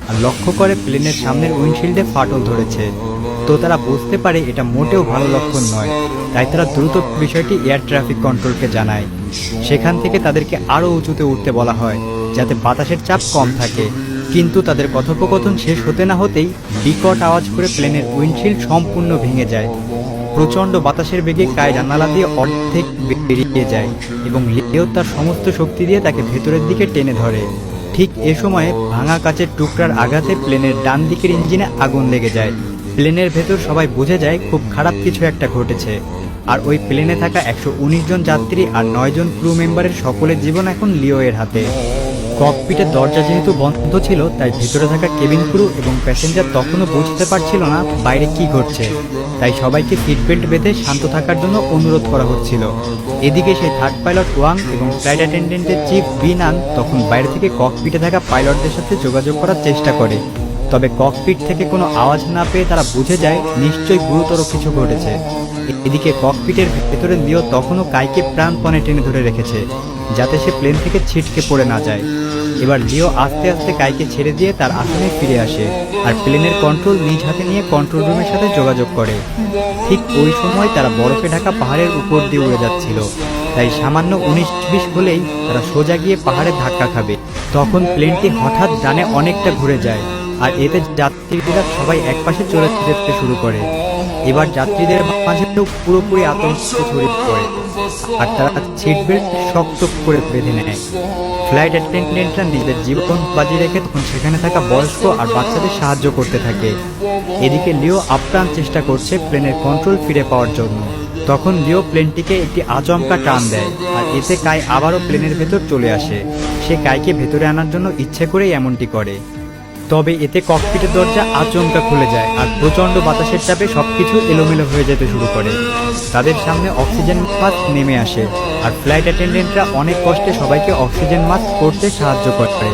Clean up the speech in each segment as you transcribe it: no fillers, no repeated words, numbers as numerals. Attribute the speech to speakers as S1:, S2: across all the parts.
S1: আর লক্ষ্য করে প্লেনের সামনের উইন্ডশিল্ডে ফাটল ধরেছে। তো তারা বুঝতে পারে এটা মোটেও ভালো লক্ষণ নয়, তাই তারা দ্রুত বিষয়টি এয়ার ট্রাফিক কন্ট্রোলকে জানায়। সেখান থেকে তাদেরকে আরও উঁচুতে উঠতে বলা হয় যাতে বাতাসের চাপ কম থাকে। কিন্তু তাদের কথোপকথন শেষ হতে না হতেই বিকট আওয়াজ করে প্লেনের উইন্ডশিল্ড সম্পূর্ণ ভেঙে যায়। প্রচণ্ড বাতাসের বেগে কায় জানালা দিয়ে অর্ধেক বেরিয়ে যায় এবং লিও তার সমস্ত শক্তি দিয়ে তাকে ভেতরের দিকে টেনে ধরে। ঠিক এ সময়ে ভাঙা কাচের টুকরার আঘাতে প্লেনের ডান দিকের ইঞ্জিনে আগুন লেগে যায়। প্লেনের ভেতর সবাই বুঝে যায় খুব খারাপ কিছু একটা ঘটেছে। আর ওই প্লেনে থাকা 119 জন যাত্রী আর 9 জন ক্রু মেম্বারের সকলের জীবন এখন লিও এর হাতে। ককপিটের দরজা যেহেতু বন্ধ ছিল, তাই ভিতরে থাকা কেবিন ক্রু এবং প্যাসেঞ্জার তখনও বুঝতে পারছিল না বাইরে কি ঘটছে। তাই সবাইকে সিট বেল্ট বেঁধে শান্ত থাকার জন্য অনুরোধ করা হচ্ছিল। এদিকে সেই থার্ড পাইলট ওয়াং এবং ফ্লাইট অ্যাটেন্ডেন্টের চিফ বিনান তখন বাইরে থেকে ককপিটে থাকা পাইলটদের সাথে যোগাযোগ করার চেষ্টা করে। তবে ককপিট থেকে কোনো আওয়াজ না পেয়ে তারা বুঝে যায় নিশ্চয়ই গুরুতর কিছু ঘটেছে। এদিকে ককপিটের ভেতরে লিও তখনও কাইকে প্রাণপণে টেনে ধরে রেখেছে যাতে সে প্লেন থেকে ছিটকে পড়ে না যায়। এবার লিও আস্তে আস্তে কাইকে ছেড়ে দিয়ে তার আসনে ফিরে আসে আর প্লেনের কন্ট্রোল নিজ হাতে নিয়ে কন্ট্রোল রুমের সাথে যোগাযোগ করে। ঠিক ওই সময় তারা বরফে ঢাকা পাহাড়ের উপর দিয়ে উড়ে যাচ্ছিল, তাই সামান্য 19-20 হলেই তারা সোজা গিয়ে পাহাড়ে ধাক্কা খাবে। তখন প্লেনটি হঠাৎ ডানে অনেকটা ঘুরে যায় আর এতে যাত্রীরা সবাই একপাশে চলে যেতে শুরু করে। এবার যাত্রীদের মাঝেও পুরোপুরি আতঙ্ক ছড়িয়ে পড়ে আর তারা সিট বেল্ট শক্ত করে বেঁধে নেয়। ফ্লাইট অ্যাটেন্ডেন্টরা নিজেদের জীবন বাজি রেখে তখন সেখানে থাকা বয়স্ক আর বাচ্চাদের সাহায্য করতে থাকে। এদিকে লিও আপ্রাণ চেষ্টা করছে প্লেনের কন্ট্রোল ফিরে পাওয়ার জন্য। তখন লিও প্লেনটিকে একটি আচমকা টান দেয় আর এতে কাই আবারও প্লেনের ভেতর চলে আসে। সে কাইকে ভেতরে আনার জন্য ইচ্ছে করেই এমনটি করে। তবে এতে ককপিটের দরজা আচমকা খুলে যায় আর প্রচণ্ড বাতাসের চাপে সবকিছু এলোমেলো হয়ে যেতে শুরু করে। তাদের সামনে অক্সিজেন মাস্ক নেমে আসে আর ফ্লাইট অ্যাটেন্ডেন্টরা অনেক কষ্টে সবাইকে অক্সিজেন মাস্ক করতে সাহায্য করে।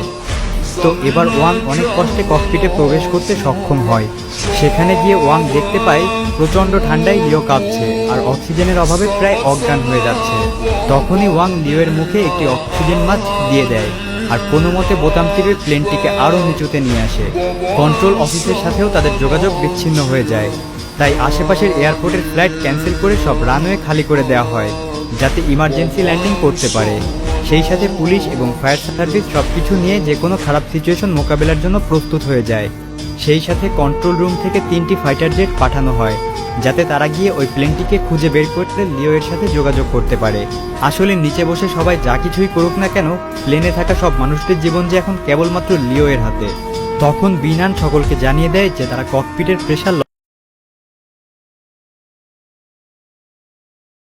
S1: তো এবার ওয়াং অনেক কষ্টে ককপিটে প্রবেশ করতে সক্ষম হয়। সেখানে গিয়ে ওয়াং দেখতে পায় প্রচণ্ড ঠান্ডায় লিও কাঁপছে আর অক্সিজেনের অভাবে প্রায় অজ্ঞান হয়ে যাচ্ছে। তখনই ওয়াং লিওয়ের মুখে একটি অক্সিজেন মাস্ক দিয়ে দেয় আর কোনো মতে বোতাম টিপে প্লেনটিকে আরও নিচুতে নিয়ে আসে। কন্ট্রোল অফিসের সাথেও তাদের যোগাযোগ বিচ্ছিন্ন হয়ে যায়, তাই আশেপাশের এয়ারপোর্টের ফ্লাইট ক্যান্সেল করে সব রানওয়ে খালি করে দেওয়া হয় যাতে ইমার্জেন্সি ল্যান্ডিং করতে পারে। সেই সাথে পুলিশ এবং ফায়ার সার্ভিস সব কিছু নিয়ে যে কোনো খারাপ সিচুয়েশন মোকাবেলার জন্য প্রস্তুত হয়ে যায়। সেই সাথে কন্ট্রোল রুম থেকে 3টি ফাইটার জেট পাঠানো হয় যাতে তারা গিয়ে ওই প্লেনটিকে খুঁজে বের করতে লিও এর সাথে যোগাযোগ করতে পারে। আসলে নিচে বসে সবাই যা কিছুই করুক না কেন, প্লেনে থাকা সব মানুষদের জীবন যে এখন কেবলমাত্র লিও এর হাতে। তখন বিনান সকলকে জানিয়ে দেয় যে তারা ককপিটের প্রেসার